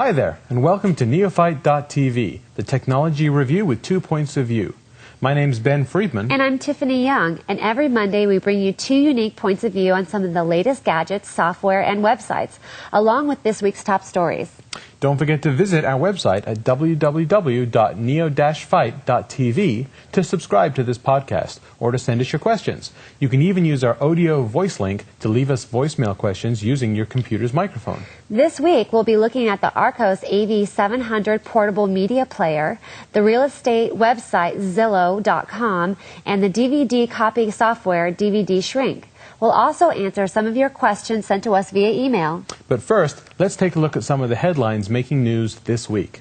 Hi there, and welcome to Neophyte.tv, the technology review with 2 points of view. My name's Ben Friedman. And I'm Tiffany Young, and every Monday we bring you 2 unique points of view on some of the latest gadgets, software, and websites, along with this week's top stories. Don't forget to visit our website at www.neo-fight.tv to subscribe to this podcast or to send us your questions. You can even use our audio voice link to leave us voicemail questions using your computer's microphone. This week we'll be looking at the Arcos AV700 portable media player, the real estate website Zillow.com, and the DVD copying software DVD Shrink. We'll also answer some of your questions sent to us via email. But first, let's take a look at some of the headlines making news this week.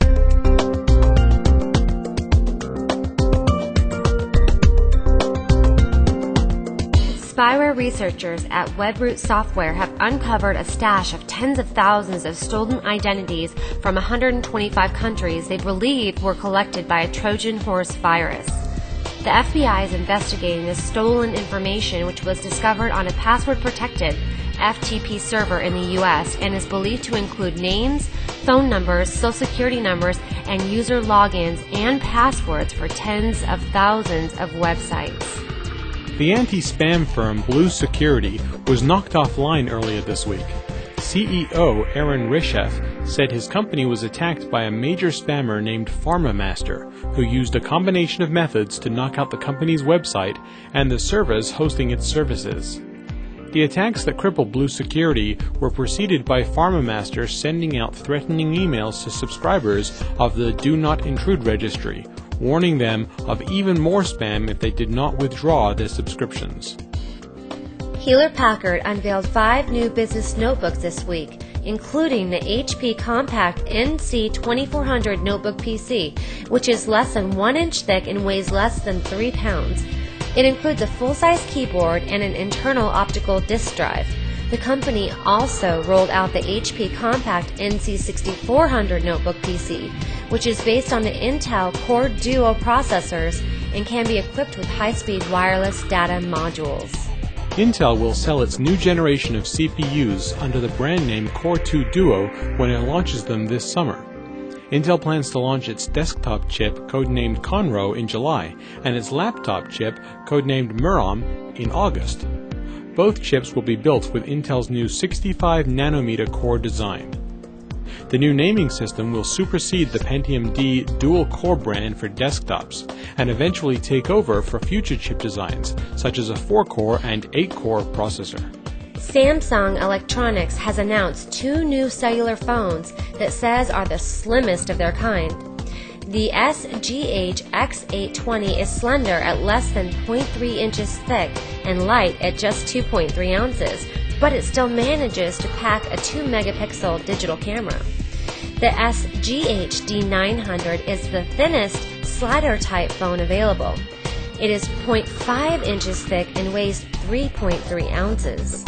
Spyware researchers at WebRoot Software have uncovered a stash of tens of thousands of stolen identities from 125 countries they believe were collected by a Trojan horse virus. The FBI is investigating this stolen information, which was discovered on a password-protected FTP server in the U.S. and is believed to include names, phone numbers, social security numbers, and user logins and passwords for tens of thousands of websites. The anti-spam firm Blue Security was knocked offline earlier this week. CEO Aaron Rishef said his company was attacked by a major spammer named PharmaMaster, who used a combination of methods to knock out the company's website and the servers hosting its services. The attacks that crippled Blue Security were preceded by PharmaMaster sending out threatening emails to subscribers of the Do Not Intrude registry, warning them of even more spam if they did not withdraw their subscriptions. Hewlett-Packard unveiled 5 new business notebooks this week, including the HP Compact NC2400 notebook PC, which is less than 1 inch thick and weighs less than 3 pounds. It includes a full-size keyboard and an internal optical disk drive. The company also rolled out the HP Compact NC6400 notebook PC, which is based on the Intel Core Duo processors and can be equipped with high-speed wireless data modules. Intel will sell its new generation of CPUs under the brand name Core 2 Duo when it launches them this summer. Intel plans to launch its desktop chip, codenamed Conroe, in July, and its laptop chip, codenamed Murom, in August. Both chips will be built with Intel's new 65nm core design. The new naming system will supersede the Pentium D dual-core brand for desktops and eventually take over for future chip designs, such as a 4-core and 8-core processor. Samsung Electronics has announced 2 new cellular phones that says are the slimmest of their kind. The SGH X820 is slender at less than 0.3 inches thick and light at just 2.3 ounces, but it still manages to pack a 2-megapixel digital camera. The SGH D900 is the thinnest slider-type phone available. It is 0.5 inches thick and weighs 3.3 ounces.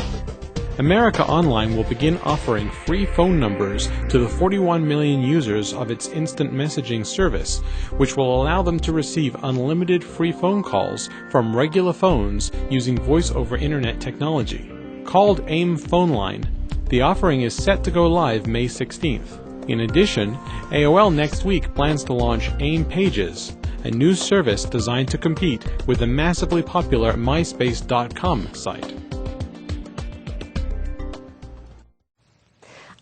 America Online will begin offering free phone numbers to the 41 million users of its instant messaging service, which will allow them to receive unlimited free phone calls from regular phones using voice-over internet technology. Called AIM Phone Line, the offering is set to go live May 16th. In addition, AOL next week plans to launch AIM Pages, a new service designed to compete with the massively popular MySpace.com site.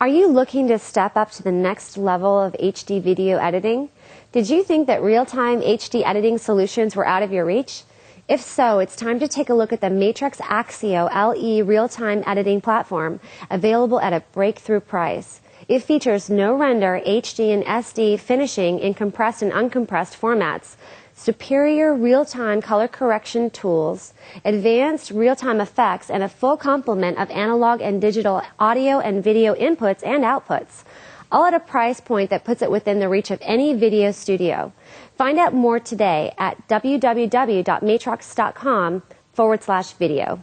Are you looking to step up to the next level of HD video editing? Did you think that real-time HD editing solutions were out of your reach? If so, it's time to take a look at the Matrix Axio LE real-time editing platform, available at a breakthrough price. It features no render, HD and SD finishing in compressed and uncompressed formats, superior real-time color correction tools, advanced real-time effects, and a full complement of analog and digital audio and video inputs and outputs, all at a price point that puts it within the reach of any video studio. Find out more today at www.matrox.com/video.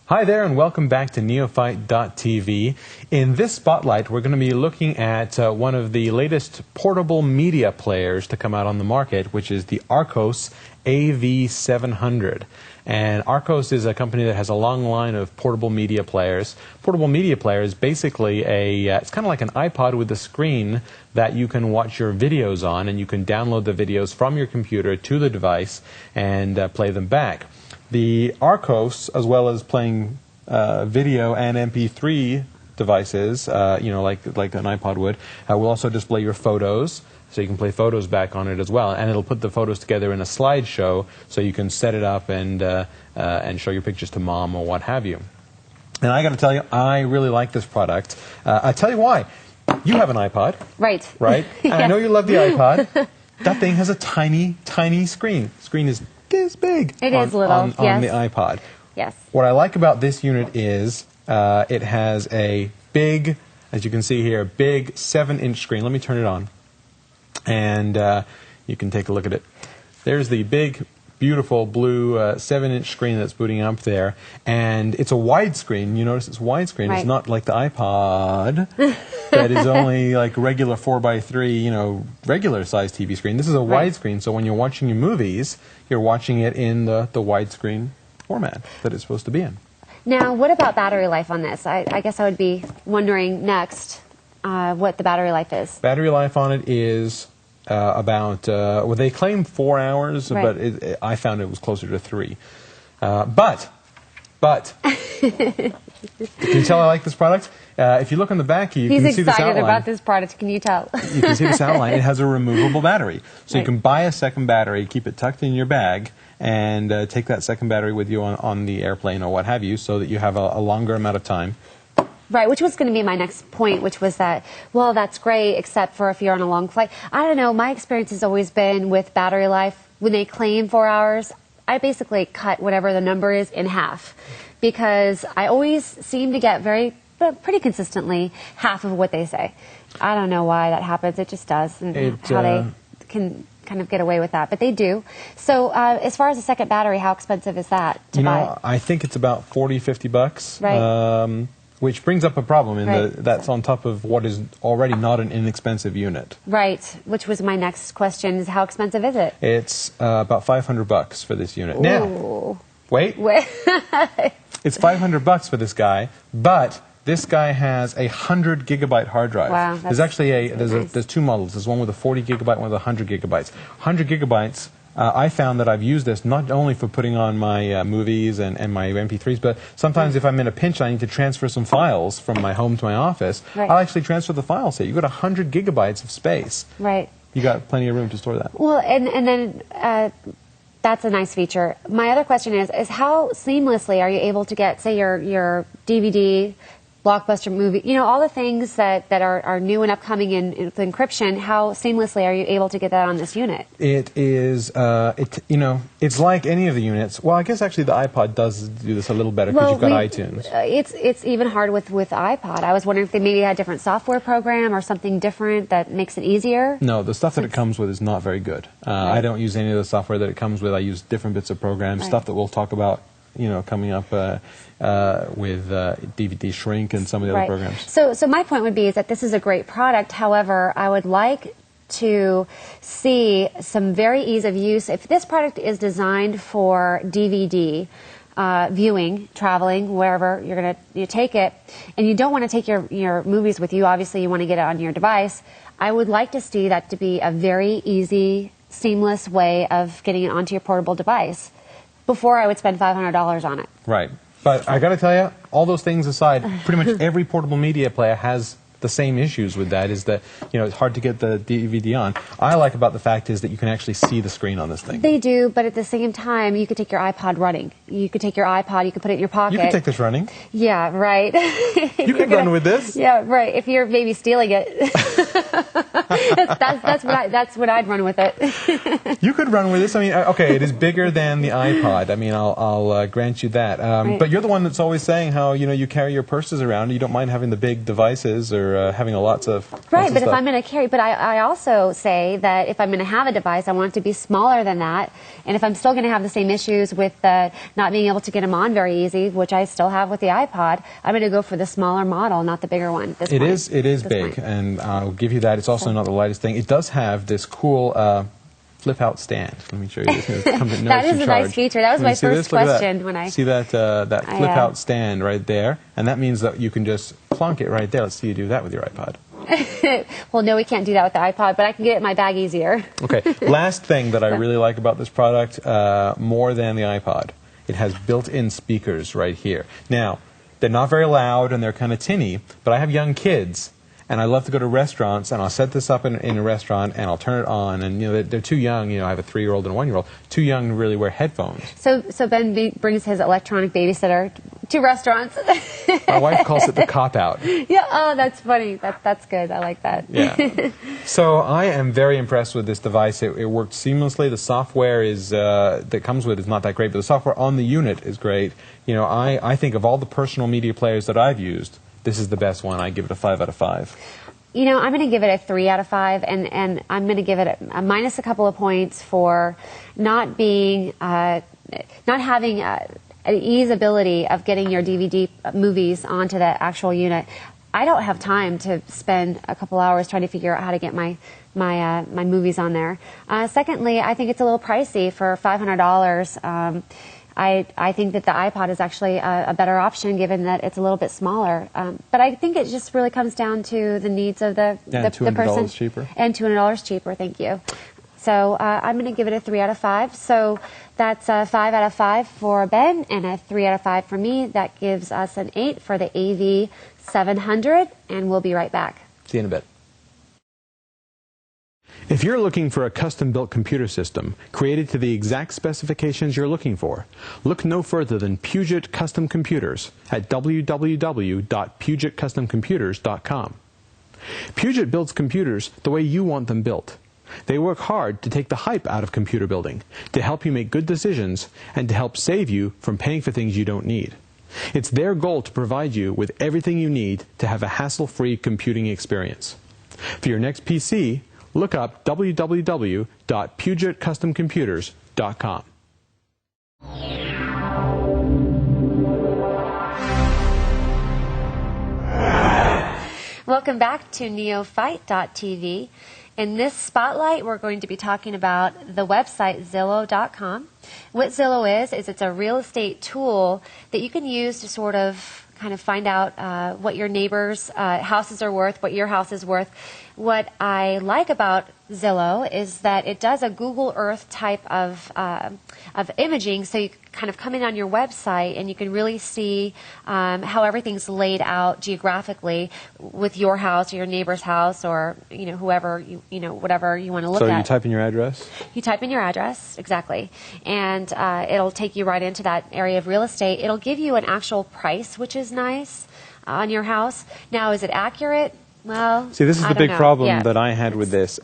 Hi there and welcome back to Neophyte.tv. In this spotlight we're going to be looking at one of the latest portable media players to come out on the market, which is the Archos AV700. And Archos is a company that has a long line of portable media players. Portable media player is basically it's kind of like an iPod with a screen that you can watch your videos on, and you can download the videos from your computer to the device and play them back. The Archos, as well as playing video and MP3 devices, like an iPod would, will also display your photos, so you can play photos back on it as well. And it'll put the photos together in a slideshow, so you can set it up and show your pictures to mom or what have you. And I got to tell you, I really like this product. I'll tell you why. You have an iPod. Right. Right? And I know you love the iPod. That thing has a tiny, tiny screen. Screen is this big. It is little, on the iPod. Yes. What I like about this unit is it has a big, as you can see here, big 7-inch screen. Let me turn it on, and you can take a look at it. There's the big, beautiful blue 7-inch screen that's booting up there, and it's a widescreen. You notice it's widescreen. Right. It's not like the iPod that is only like regular 4:3, regular size TV screen. This is a widescreen, so when you're watching your movies, you're watching it in the widescreen format that it's supposed to be in. Now, what about battery life on this? I guess I would be wondering next what the battery life is. Battery life on it is about, well, they claim 4 hours, right. but I found it was closer to 3. But, can you tell I like this product? If you look on the back, you can see this outline. He's excited about this product, can you tell? You can see this outline. It has a removable battery. So right. you can buy a second battery, keep it tucked in your bag, and take that second battery with you on the airplane or what have you, so that you have a longer amount of time. Right, which was going to be my next point, which was that, well, that's great, except for if you're on a long flight. I don't know, my experience has always been with battery life, when they claim 4 hours, I basically cut whatever the number is in half, because I always seem to get pretty consistently half of what they say. I don't know why that happens, it just does, and how they can kind of get away with that, but they do. So as far as a second battery, how expensive is that to buy? I think it's about $40–50. Right. Which brings up a problem in right. that's on top of what is already not an inexpensive unit. Right, which was my next question, is how expensive is it? It's about $500 for this unit. Ooh. Now, wait. It's $500 for this guy, but this guy has a 100-gigabyte hard drive. Wow, there's actually nice. there's two models. There's one with a 40-gigabyte, one with 100 gigabytes. 100 gigabytes. I found that I've used this not only for putting on my movies and my MP3s, but sometimes if I'm in a pinch and I need to transfer some files from my home to my office, right. I'll actually transfer the files here. You've got 100 gigabytes of space. Right. You got plenty of room to store that. Well, and then that's a nice feature. My other question is how seamlessly are you able to get, say, your DVD, blockbuster movie, all the things that are new and upcoming with encryption, how seamlessly are you able to get that on this unit? It is, it's like any of the units. Well, I guess actually the iPod does do this a little better because you've got iTunes. It's even hard with iPod. I was wondering if they maybe had a different software program or something different that makes it easier. No, the stuff that it comes with is not very good. Right. I don't use any of the software that it comes with. I use different bits of programs, right. stuff that we'll talk about coming up with DVD Shrink and some of the right. other programs. So my point would be is that this is a great product. However, I would like to see some very ease of use. If this product is designed for DVD viewing, traveling, wherever you're going to take it, and you don't want to take your movies with you, obviously you want to get it on your device, I would like to see that to be a very easy, seamless way of getting it onto your portable device. Before I would spend $500 on it. Right. But I got to tell you, all those things aside, pretty much every portable media player has the same issues with that, is that, it's hard to get the DVD on. I like about the fact is that you can actually see the screen on this thing. They do, but at the same time, you could take your iPod running. You could take your iPod, you could put it in your pocket. You can take this running. Yeah, right. You can run with this. Yeah, right. If you're maybe stealing it. That's what I'd run with it. You could run with this. I mean, okay, it is bigger than the iPod. I mean, I'll grant you that. Right. But you're the one that's always saying how you carry your purses around. You don't mind having the big devices or having lots of right. But stuff. if I'm going to carry, but I also say that if I'm going to have a device, I want it to be smaller than that. And if I'm still going to have the same issues with not being able to get them on very easy, which I still have with the iPod, I'm going to go for the smaller model, not the bigger one. It is big, and I'll give you that. It's also not the lightest thing. It does have this cool flip-out stand. Let me show you this. That is a nice feature. That was my first question when I see that flip-out stand right there, and that means that you can just plonk it right there. Let's see you do that with your iPod. Well, no, we can't do that with the iPod, but I can get it in my bag easier. Okay. Last thing that I really like about this product, more than the iPod, it has built-in speakers right here. Now, they're not very loud and they're kind of tinny, but I have young kids. And I love to go to restaurants, and I'll set this up in a restaurant, and I'll turn it on. And they're too young. I have a 3-year-old and a 1-year-old. Too young to really wear headphones. So Ben brings his electronic babysitter to restaurants. My wife calls it the cop-out. Yeah. Oh, that's funny. That's good. I like that. Yeah. So I am very impressed with this device. It works seamlessly. The software that comes with it is not that great, but the software on the unit is great. I think of all the personal media players that I've used, this is the best one. I give it a 5 out of 5. I'm going to give it a 3 out of 5, and I'm going to give it a minus a couple of points for not having an easeability of getting your DVD movies onto the actual unit. I don't have time to spend a couple hours trying to figure out how to get my movies on there. Secondly, I think it's a little pricey for $500. I think that the iPod is actually a better option given that it's a little bit smaller. But I think it just really comes down to the needs of the person. $200 cheaper. And $200 cheaper, thank you. So I'm going to give it a 3 out of 5. So that's a 5 out of 5 for Ben and a 3 out of 5 for me. That gives us an 8 for the AV700, and we'll be right back. See you in a bit. If you're looking for a custom-built computer system created to the exact specifications you're looking for, look no further than Puget Custom Computers at www.pugetcustomcomputers.com. Puget builds computers the way you want them built. They work hard to take the hype out of computer building, to help you make good decisions, and to help save you from paying for things you don't need. It's their goal to provide you with everything you need to have a hassle-free computing experience. For your next PC, look up www.pugetcustomcomputers.com. Welcome back to neophyte.tv. In this spotlight, we're going to be talking about the website Zillow.com. What Zillow is it's a real estate tool that you can use to sort of kind of find out what your neighbors' houses are worth, what your house is worth. What I like about Zillow is that it does a Google Earth type of imaging, so you kind of come in on your website and you can really see how everything's laid out geographically with your house or your neighbor's house or whoever whatever you want to look at. So you type in your address? You type in your address, exactly, and it'll take you right into that area of real estate. It'll give you an actual price, which is nice, on your house. Now, is it accurate? Well, see, this is the big problem that I had with this.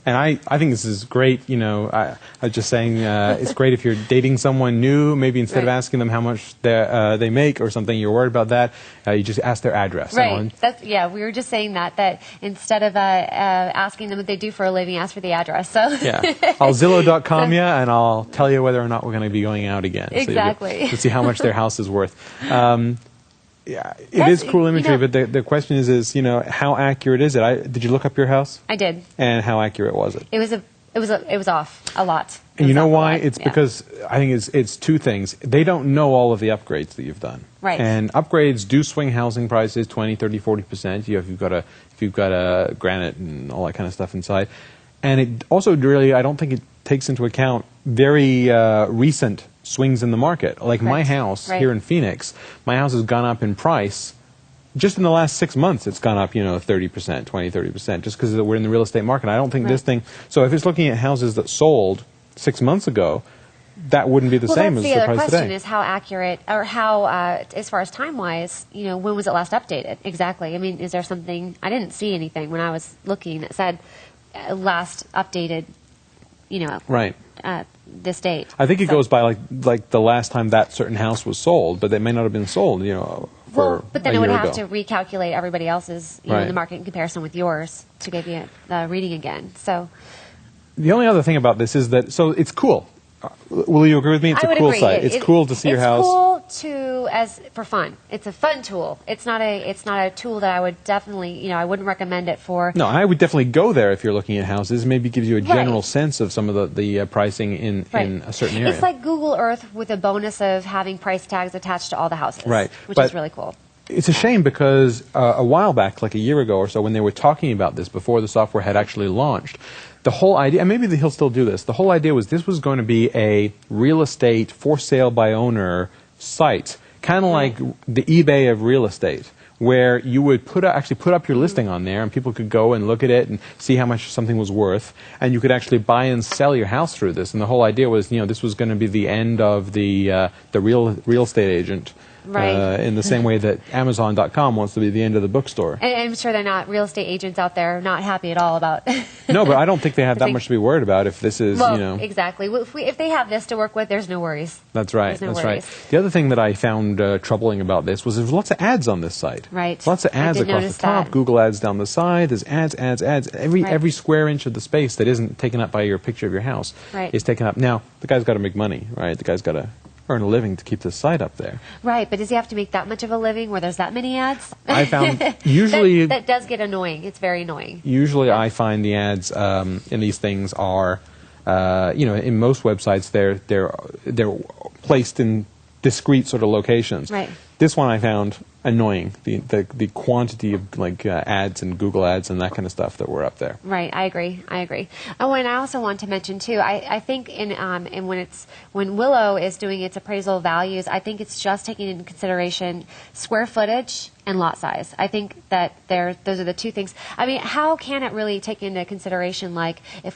And I think this is great. I was just saying it's great if you're dating someone new. Maybe instead of asking them how much they make or something, you're worried about that, you just ask their address. Right. We were just saying that instead of asking them what they do for a living, ask for the address. So yeah, I'll Zillow.com you, and I'll tell you whether or not we're going to be going out again. Exactly. So to see how much their house is worth. Yeah, it is cool imagery, but the question is, how accurate is it? Did you look up your house? I did. And how accurate was it? It was off a lot. And you know why? It's because I think it's two things. They don't know all of the upgrades that you've done. Right. And upgrades do swing housing prices 20, 30, 40%. If you've got a granite and all that kind of stuff inside. And it also really, I don't think it takes into account very recent swings in the market. Like my house here in Phoenix, my house has gone up in price. Just in the last 6 months, it's gone up, 30%, 20, 30%, just because we're in the real estate market. I don't think this thing, so if it's looking at houses that sold 6 months ago, that wouldn't be the same as the Well, that's the price other question today. is how accurate, or how, as far as time-wise, when was it last updated? Exactly. I mean, is there something, I didn't see anything when I was looking that said last updated, Right. This date. I think it goes by like the last time that certain house was sold, but they may not have been sold, for but then a it would year have ago. to recalculate everybody else's, Right. in the market in comparison with yours to give you the reading again. So The only other thing about this is that, so it's cool. Will you agree with me? It's I a would cool agree. site. It's cool to see your house. It's cool for fun. It's a fun tool. It's not a tool that I would definitely, I wouldn't recommend it for. No, I would definitely go there if you're looking at houses. Maybe gives you a general Right. sense of some of the pricing in a certain area. It's like Google Earth with a bonus of having price tags attached to all the houses. Right. Which But is really cool. It's a shame because a while back, like a year ago or so, when they were talking about this before the software had actually launched, the whole idea, and maybe he'll still do this, the whole idea was this was going to be a real estate for sale by owner site, kind of like the eBay of real estate, where you would actually put up your listing on there and people could go and look at it and see how much something was worth, and you could actually buy and sell your house through this. And the whole idea was, this was going to be the end of the real estate agent. Right. In the same way that Amazon.com wants to be the end of the bookstore. And I'm sure they're not real estate agents out there not happy at all about. No, but I don't think they have that much to be worried about if this is, Exactly. Well, if they have this to work with, there's no worries. That's right. There's no That's worries. right. The other thing that I found troubling about this was there's lots of ads on this site. Right. Lots of ads I did across the notice top. that. Google ads down the side. There's ads. Every square inch of the space that isn't taken up by your picture of your house is taken up. Now the guy's got to make money, right? The guy's got to earn a living to keep the site up there. Right, but does he have to make that much of a living where there's that many ads? I found usually that does get annoying. It's very annoying. Usually, I find the ads in these things are, in most websites they're placed in discrete sort of locations. Right. This one I found annoying. The quantity of ads and Google ads and that kind of stuff that were up there. Right, I agree. Oh, and I also want to mention too. I think when Willow is doing its appraisal values, I think it's just taking into consideration square footage and lot size. I think that those are the two things. I mean, how can it really take into consideration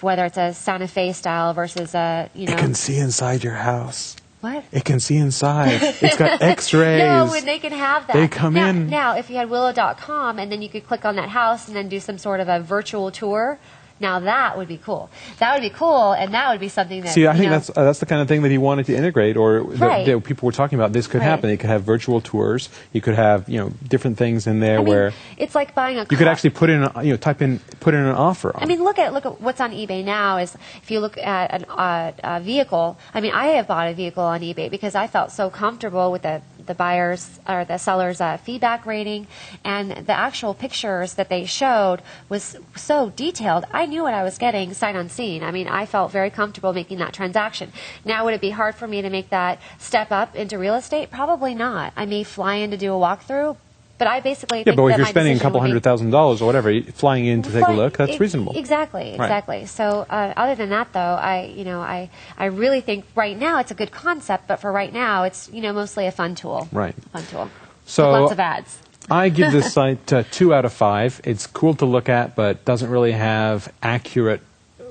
whether it's a Santa Fe style versus a It can see inside your house. What? It can see inside. It's got X-rays. No, when they can have that. They come in. Now, if you had Willow.com and then you could click on that house and then do some sort of a virtual tour, now that would be cool. That would be cool, and that would be something that. See, I think that's the kind of thing that he wanted to integrate, or Right. that people were talking about. This could Right. happen. You could have virtual tours. You could have different things in there where it's like buying a car. you could actually put in put in an offer. I mean, look at what's on eBay now. Is if you look at a vehicle. I mean, I have bought a vehicle on eBay because I felt so comfortable with the buyer's or the seller's feedback rating, and the actual pictures that they showed was so detailed. I knew what I was getting sight unseen. I mean, I felt very comfortable making that transaction. Now, would it be hard for me to make that step up into real estate? Probably not. I may fly in to do a walkthrough. But I basically think but if that you're my spending a decision couple would be- $100,000 or whatever, flying in to take a look, that's reasonable. Exactly. Right. So other than that, though, I really think right now it's a good concept, but for right now, it's mostly a fun tool. Right. Fun tool. So With lots of ads. I give this site 2 out of 5. It's cool to look at, but doesn't really have accurate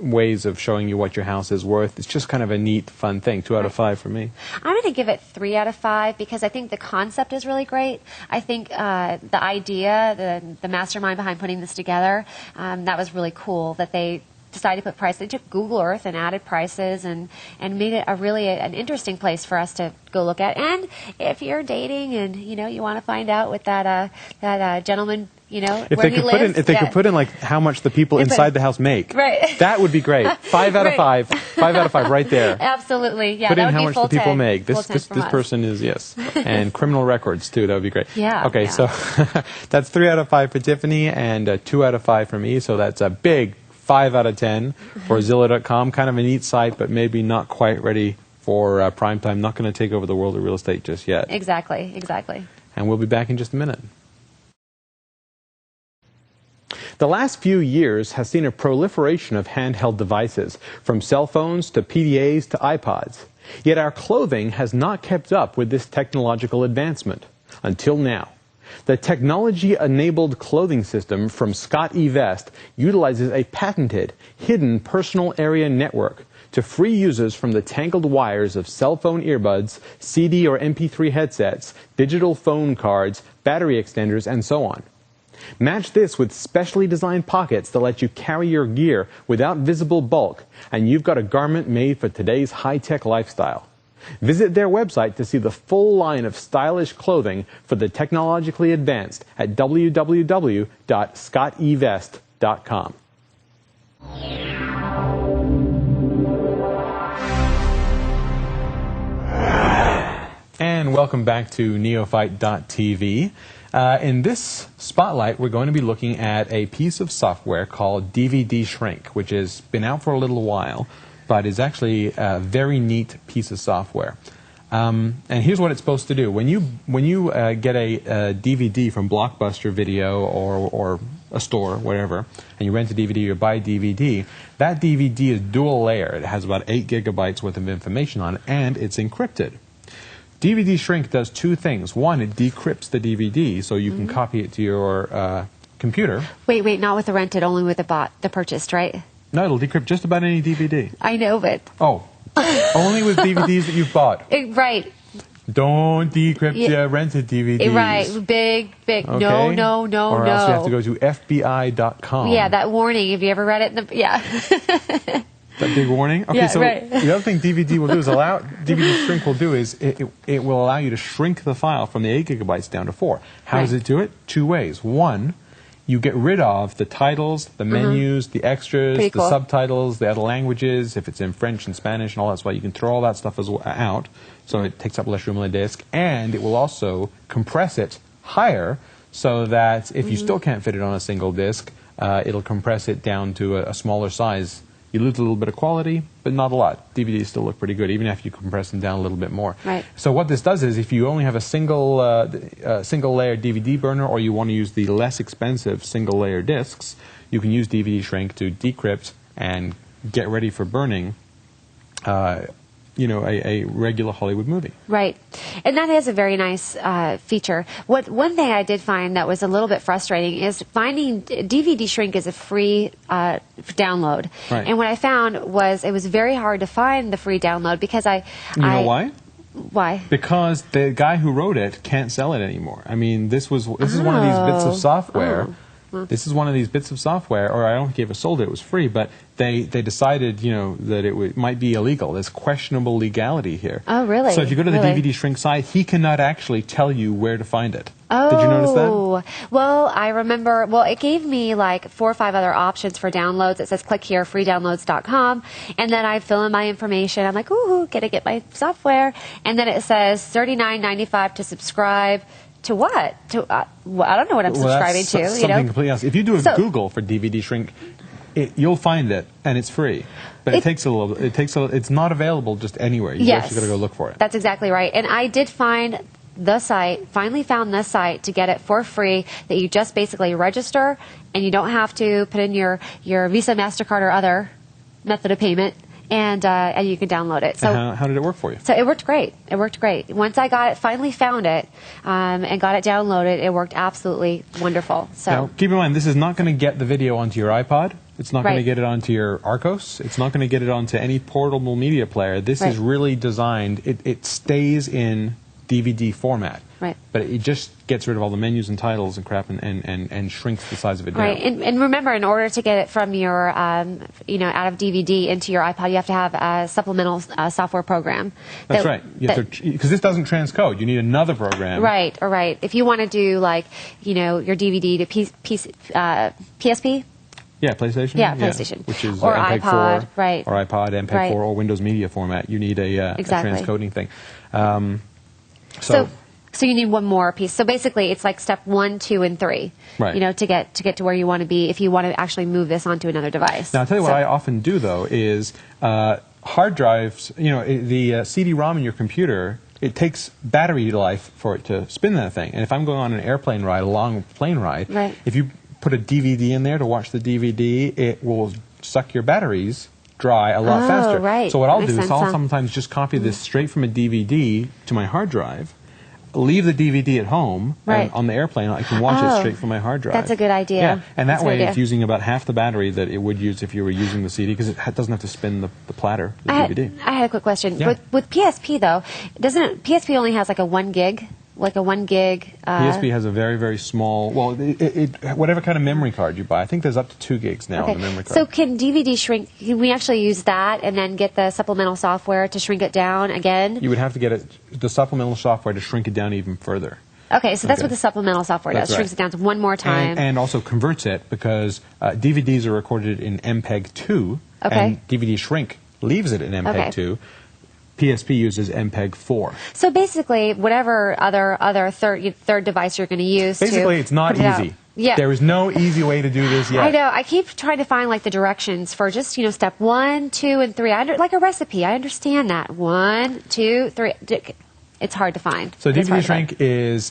ways of showing you what your house is worth. It's just kind of a neat, fun thing. 2 out of 5 for me. I'm going to give it 3 out of 5 because I think the concept is really great. I think the idea, the mastermind behind putting this together, that was really cool that they decided to put prices. They took Google Earth and added prices and made it an interesting place for us to go look at. And if you're dating and you want to find out what that gentleman If where they he could lives, if they could put in how much the people inside the house make, Right. that would be great. 5 out of 5. 5 out of 5 right there. Absolutely, yeah. Put that in would how be much full the people 10, make. full This 10 this from us. person is and criminal records too. That would be great. Yeah. Okay, yeah. so that's 3 out of 5 for Tiffany and 2 out of 5 for me. So that's a big 5 out of 10 for Zillow.com. Kind of a neat site, but maybe not quite ready for prime time. Not going to take over the world of real estate just yet. Exactly. And we'll be back in just a minute. The last few years has seen a proliferation of handheld devices, from cell phones to PDAs to iPods. Yet our clothing has not kept up with this technological advancement, until now. The technology-enabled clothing system from Scott E. Vest utilizes a patented, hidden personal area network to free users from the tangled wires of cell phone earbuds, CD or MP3 headsets, digital phone cards, battery extenders, and so on. Match this with specially designed pockets that let you carry your gear without visible bulk, and you've got a garment made for today's high-tech lifestyle. Visit their website to see the full line of stylish clothing for the technologically advanced at www.scottevest.com. And welcome back to Neophyte.tv. In this spotlight, we're going to be looking at a piece of software called DVD Shrink, which has been out for a little while, but is actually a very neat piece of software. And here's what it's supposed to do. When you get a DVD from Blockbuster Video or a store, whatever, and you rent a DVD or buy a DVD, that DVD is dual layer. It has about 8 gigabytes worth of information on it, and it's encrypted. DVD Shrink does two things. One, it decrypts the DVD so you can copy it to your computer. Wait, not with the rented, only with the purchased, right? No, it'll decrypt just about any DVD. I know, but... Oh, only with DVDs that you've bought. Right. Don't decrypt your rented DVDs. Right, big. Okay? No. Or else you have to go to FBI.com. Yeah, that warning. Have you ever read it? Yeah. That big warning? Okay, yeah, so right. the other thing DVD will do is DVD Shrink will do is it will allow you to shrink the file from the 8 gigabytes down to 4. How does it do it? Two ways. One, you get rid of the titles, the menus, the extras, Pretty the cool. subtitles, the other languages, if it's in French and Spanish and all that stuff, you can throw all that stuff out, so it takes up less room on the disk, and it will also compress it higher so that if you still can't fit it on a single disk, it'll compress it down to a smaller size. You lose a little bit of quality, but not a lot. DVDs still look pretty good, even after you compress them down a little bit more. Right. So what this does is, if you only have a single-layer DVD burner, or you want to use the less expensive single-layer discs, you can use DVD Shrink to decrypt and get ready for burning a regular Hollywood movie. Right. And that is a very nice feature. One thing I did find that was a little bit frustrating is finding DVD Shrink is a free download. Right. And what I found was it was very hard to find the free download because You know why? Why? Because the guy who wrote it can't sell it anymore. I mean, this is one of these bits of software. This is one of these bits of software, or I don't think he ever sold it, it was free, but they decided, that it might be illegal. There's questionable legality here. Oh, really? So if you go to the Really? DVD Shrink site, he cannot actually tell you where to find it. Oh, did you notice that? Well, I remember, it gave me like 4 or 5 other options for downloads. It says click here, freedownloads.com, and then I fill in my information. I'm like, ooh, gotta get my software. And then it says $39.95 to subscribe. To what? To I don't know what I'm subscribing to. Something completely else. If you do a So- Google for DVD Shrink, you'll find it, and it's free. But it's not available just anywhere. You actually got to go look for it. That's exactly right. And I did find finally found this site to get it for free, that you just basically register, and you don't have to put in your Visa, MasterCard, or other method of payment. And you can download it. So how did it work for you? So it worked great. It worked great. Once I finally found it, and got it downloaded, it worked absolutely wonderful. So now, keep in mind, this is not going to get the video onto your iPod. It's not going to get it onto your Arcos. It's not going to get it onto any portable media player. This is really designed. It stays in DVD format. Right. But it just gets rid of all the menus and titles and crap and shrinks the size of it down. Right. And remember, in order to get it from your, out of DVD into your iPod, you have to have a supplemental software program. That's right. Because this doesn't transcode. You need another program. Right. Or right. If you want to do your DVD to PSP. Yeah, PlayStation. Yeah, PlayStation. Which is or MPEG-4, iPod, right? Or iPod, MPEG-4, or Windows Media format. You need a transcoding thing. So you need one more piece. So basically, it's like step 1, 2, and 3. Right. To get to where you want to be if you want to actually move this onto another device. Now, I'll tell you what I often do though is hard drives. The CD-ROM in your computer. It takes battery life for it to spin that thing. And if I'm going on an airplane ride, a long plane ride, if you put a DVD in there to watch the DVD, it will suck your batteries dry a lot faster. Right. So what I'll do is I'll sometimes just copy this straight from a DVD to my hard drive, leave the DVD at home, and on the airplane I can watch it straight from my hard drive. That's a good idea. Yeah, and that way it's idea. using about half the battery that it would use if you were using the CD, because it doesn't have to spin the platter, the DVD. I had a quick question. Yeah. With PSP, though, PSP only has like a 1 gig? Like a 1 gig. PSP has a very, very small, well, whatever kind of memory card you buy. I think there's up to 2 gigs now on the memory card. So can DVD shrink, can we actually use that and then get the supplemental software to shrink it down again? You would have to get the supplemental software to shrink it down even further. Okay, so that's what the supplemental software does. Right. Shrinks it down to one more time. And also converts it, because DVDs are recorded in MPEG-2, and DVD shrink leaves it in MPEG-2. PSP uses MPEG-4. So basically, whatever other third device you're going to use. Basically, it's not easy. Yeah. There is no easy way to do this yet. I know. I keep trying to find like the directions for just step 1, 2, and 3. Like a recipe. I understand that 1, 2, 3. It's hard to find. So DVD shrink is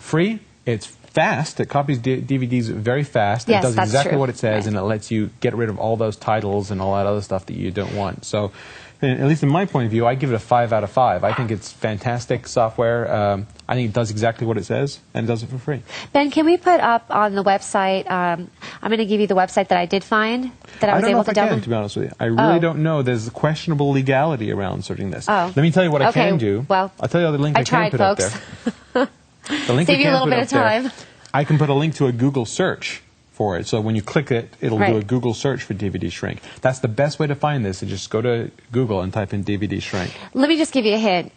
free. It's fast. It copies DVDs very fast. Yes, it does that's exactly true. what it says, and it lets you get rid of all those titles and all that other stuff that you don't want. So, at least in my point of view, I give it a 5 out of 5. I think it's fantastic software. I think it does exactly what it says, and it does it for free. Ben, can we put up on the website, I'm going to give you the website that I did find, that I was able to download? I don't know if I can, to be honest with you. I really don't know. There's questionable legality around searching this. Oh. Let me tell you what I can do. Well, I'll tell you the link I can put up there. The link Save you a little bit of time. I can put a link to a Google search for it. So when you click it, it'll do a Google search for DVD shrink. That's the best way to find this. Is just go to Google and type in DVD shrink. Let me just give you a hint.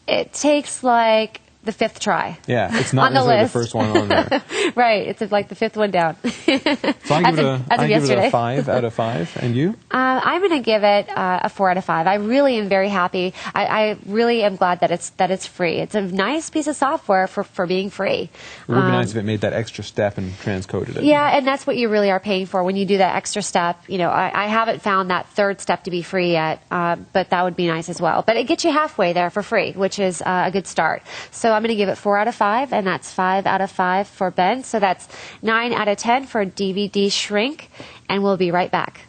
It takes like the 5th try. Yeah, it's not necessarily the first one on there. Right, it's like the 5th one down. So I give it a 5 out of 5. And you? I'm going to give it a 4 out of 5. I really am very happy. I really am glad that it's free. It's a nice piece of software for being free. It would be nice if it made that extra step and transcoded it. Yeah, and that's what you really are paying for when you do that extra step. I haven't found that 3rd step to be free yet, but that would be nice as well. But it gets you halfway there for free, which is a good start. So I'm going to give it 4 out of 5, and that's 5 out of 5 for Ben. So that's 9 out of 10 for DVD shrink, and we'll be right back.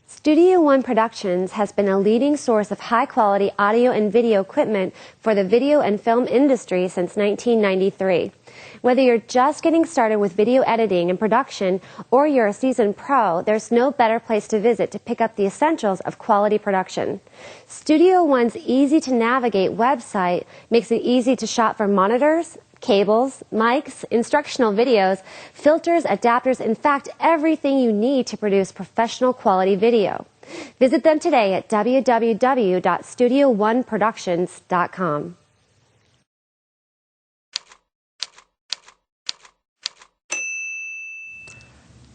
Studio One Productions has been a leading source of high-quality audio and video equipment for the video and film industry since 1993. Whether you're just getting started with video editing and production, or you're a seasoned pro, there's no better place to visit to pick up the essentials of quality production. Studio One's easy-to-navigate website makes it easy to shop for monitors, cables, mics, instructional videos, filters, adapters, in fact, everything you need to produce professional quality video. Visit them today at www.studio1productions.com.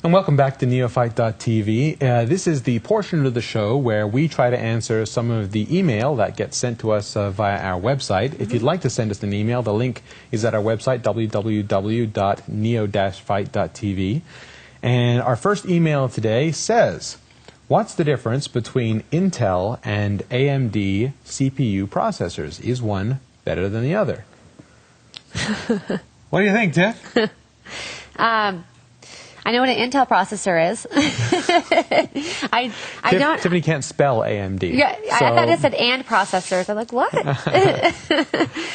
And welcome back to Neophyte.tv. This is the portion of the show where we try to answer some of the email that gets sent to us via our website. If you'd like to send us an email, the link is at our website, www.neo-fight.tv. And our first email today says, what's the difference between Intel and AMD CPU processors? Is one better than the other? What do you think, Tiff? I know what an Intel processor is. I don't. Tiffany can't spell AMD. Yeah, so. I thought it said and processors. I'm like, what?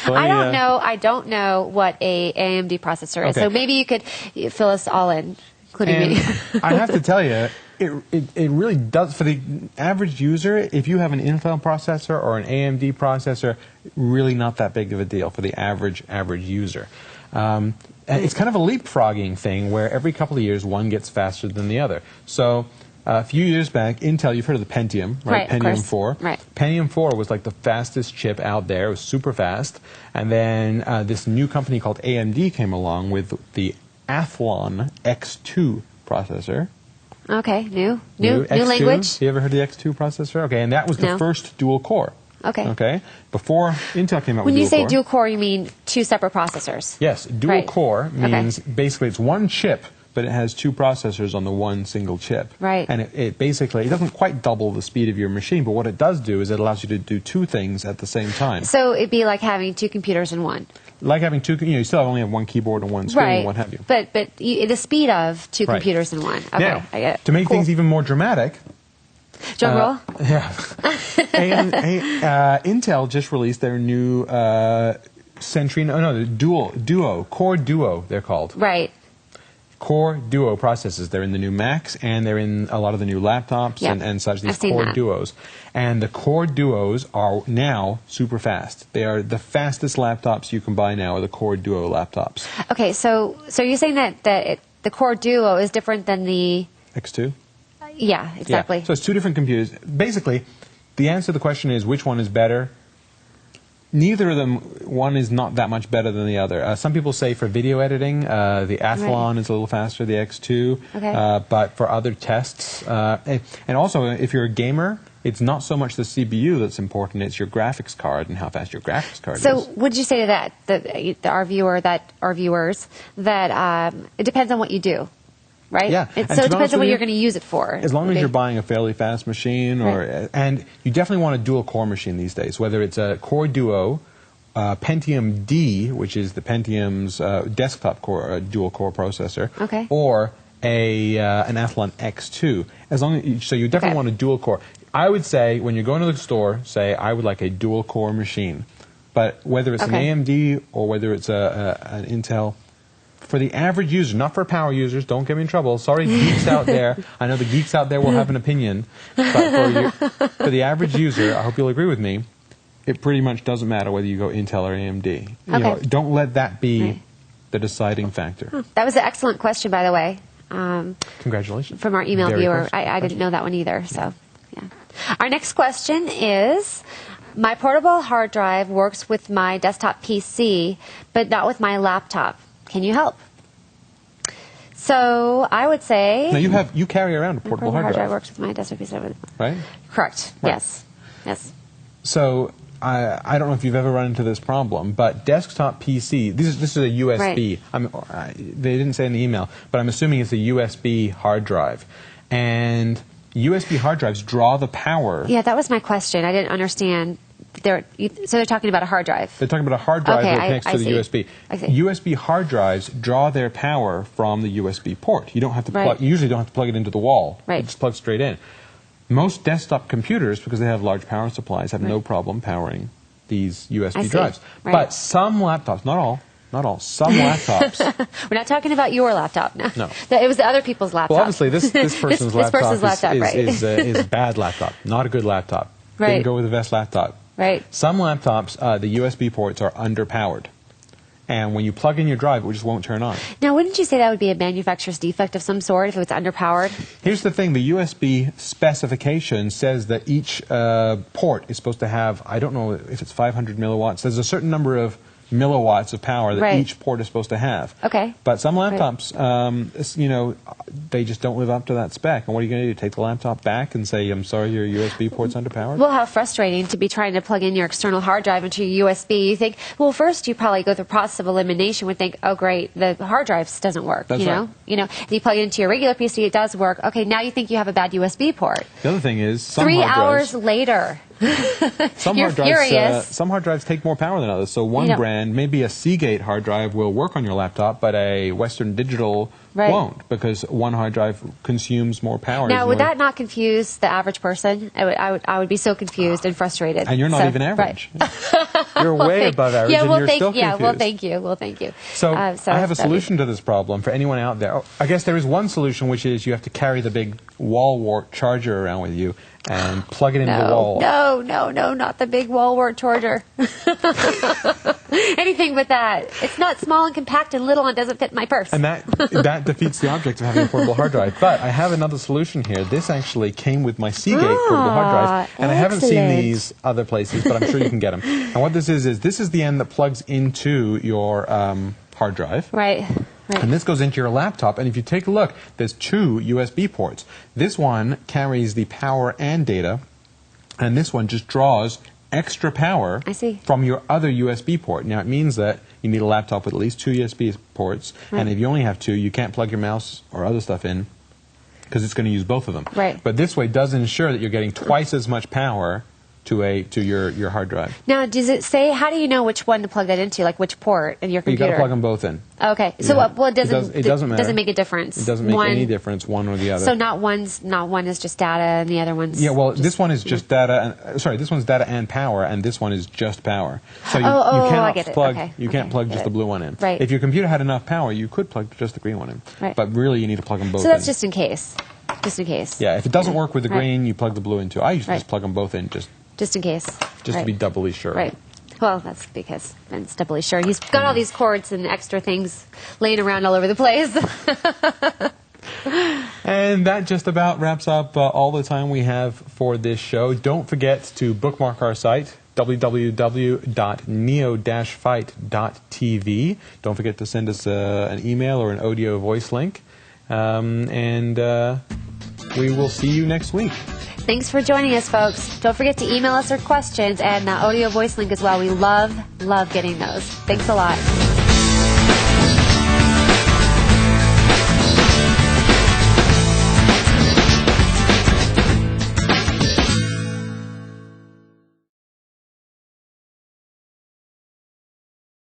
I don't know what a AMD processor is. Okay. So maybe you could fill us all in, including me. I have to tell you, it really does, for the average user, if you have an Intel processor or an AMD processor, really not that big of a deal for the average user. It's kind of a leapfrogging thing where every couple of years one gets faster than the other. So a few years back, Intel, you've heard of the Pentium, right? Pentium 4. Right. Pentium 4 was like the fastest chip out there. It was super fast. And then this new company called AMD came along with the Athlon X2 processor. Okay, new language. You ever heard of the X2 processor? Okay, and that was the first dual core. Okay. Before Intel came out with dual core. When you say dual core, you mean 2 separate processors? Yes, dual core means basically it's one chip, but it has 2 processors on the one single chip. Right. And it basically, it doesn't quite double the speed of your machine, but what it does do is it allows you to do 2 things at the same time. So it'd be like having 2 computers in one. Like having 2, you still only have 1 keyboard and 1 screen and what have you. But the speed of 2 computers in one. Okay, now, I get it. to make things even more dramatic, Drum roll. Yeah. Intel just released their new Core Duo, they're called. Right. Core Duo processors. They're in the new Macs, and they're in a lot of the new laptops and such, these Core Duos. And the Core Duos are now super fast. They are the fastest laptops you can buy now are the Core Duo laptops. Okay, so you're saying that the Core Duo is different than the... X2? Yeah, exactly. Yeah. So it's two different computers. Basically, the answer to the question is which one is better. Neither of them, one is not that much better than the other. Some people say for video editing, the Athlon is a little faster, the X2. Okay. But for other tests, and also if you're a gamer, it's not so much the CPU that's important, it's your graphics card and how fast your graphics card is. So would you say to that, our viewers, that it depends on what you do? Right? Yeah. So it depends on what you're going to use it for. As long as you're buying a fairly fast machine, and you definitely want a dual-core machine these days, whether it's a Core Duo, Pentium D, which is the Pentium's desktop core, dual-core processor, or an Athlon X2. So you definitely want a dual-core. I would say, when you're going to the store, say, I would like a dual-core machine. But whether it's an AMD or whether it's an Intel... For the average user, not for power users, don't get me in trouble. Sorry, geeks out there. I know the geeks out there will have an opinion. But for the average user, I hope you'll agree with me, it pretty much doesn't matter whether you go Intel or AMD. You know, don't let that be the deciding factor. That was an excellent question, by the way. Congratulations. From our email viewer. I didn't know that one either. So, yeah. Our next question is... My portable hard drive works with my desktop PC, but not with my laptop. Can you help? So I would say... Now you carry around a portable hard drive. Hard drive works with my desktop PC. Right? Correct. Right. Yes. So I don't know if you've ever run into this problem, but desktop PC, this is a USB. Right. They didn't say in the email, but I'm assuming it's a USB hard drive. And USB hard drives draw the power... Yeah, that was my question. I didn't understand... So they're talking about a hard drive. They're talking about a hard drive that connects to the USB. USB hard drives draw their power from the USB port. You don't have to plug. You usually don't have to plug it into the wall. You just plug straight in. Most desktop computers, because they have large power supplies, have no problem powering these USB drives. But some laptops, not all, some laptops. We're not talking about your laptop. No. It was the other people's laptop. Well, obviously, this person's laptop is a bad laptop, not a good laptop. Didn't go with the best laptop. Some laptops, the USB ports are underpowered. And when you plug in your drive, it just won't turn on. Now, wouldn't you say that would be a manufacturer's defect of some sort if it was underpowered? Here's the thing. The USB specification says that each port is supposed to have, I don't know if it's 500 milliwatts. There's a certain number of milliwatts of power that each port is supposed to have. But some laptops, they just don't live up to that spec. And what are you going to do? Take the laptop back and say, I'm sorry, your USB port's underpowered? Well, how frustrating to be trying to plug in your external hard drive into your USB. You think, well, first you probably go through the process of elimination, would think, oh, great, the hard drive doesn't work. That's right. If you plug it into your regular PC, it does work. Okay, now you think you have a bad USB port. The other thing is, 3 hours later... Some hard drives take more power than others. So one brand, maybe a Seagate hard drive will work on your laptop, but a Western Digital won't, because one hard drive consumes more power. Now, would that not confuse the average person? I would be so confused and frustrated. And you're not even average. You're way above average, and you're still confused. Well, thank you. So I have a solution to this problem for anyone out there. I guess there is one solution, which is you have to carry the big wall wart charger around with you and plug it into the wall. No, not the big wall wart charger. Anything but that. It's not small and compact and little and doesn't fit in my purse. And that defeats the object of having a portable hard drive. But I have another solution here. This actually came with my Seagate portable hard drive. And I haven't seen these other places, but I'm sure you can get them. And what this is this is the end that plugs into your hard drive. Right. And this goes into your laptop, and if you take a look, there's 2 USB ports. This one carries the power and data, and this one just draws extra power from your other USB port. Now, it means that you need a laptop with at least 2 USB ports, and if you only have 2, you can't plug your mouse or other stuff in, because it's going to use both of them. But this way does ensure that you're getting twice as much power to your hard drive. Now, does it say, how do you know which one to plug that into, like which port in your computer? You got to plug them both in. Okay, so well, it doesn't matter. Doesn't make a difference. It doesn't make any difference one or the other. So not one is just data and the other one's this one is just data. This one's data and power, and this one is just power. So you I cannot get it. plug. Okay. You can't plug just the blue one in. Right. If your computer had enough power, you could plug just the green one in. Right. But really, you need to plug them both in. So that's just in case. Just in case. Yeah, if it doesn't work with the green, you plug the blue in too. I usually just plug them both in just in case. Just to be doubly sure. Right. Well, that's because Ben's doubly sure. He's got all these cords and extra things laying around all over the place. And that just about wraps up all the time we have for this show. Don't forget to bookmark our site, www.neo-fight.tv. Don't forget to send us an email or an audio voice link. And we will see you next week. Thanks for joining us, folks. Don't forget to email us your questions and audio voice link as well. We love getting those. Thanks a lot.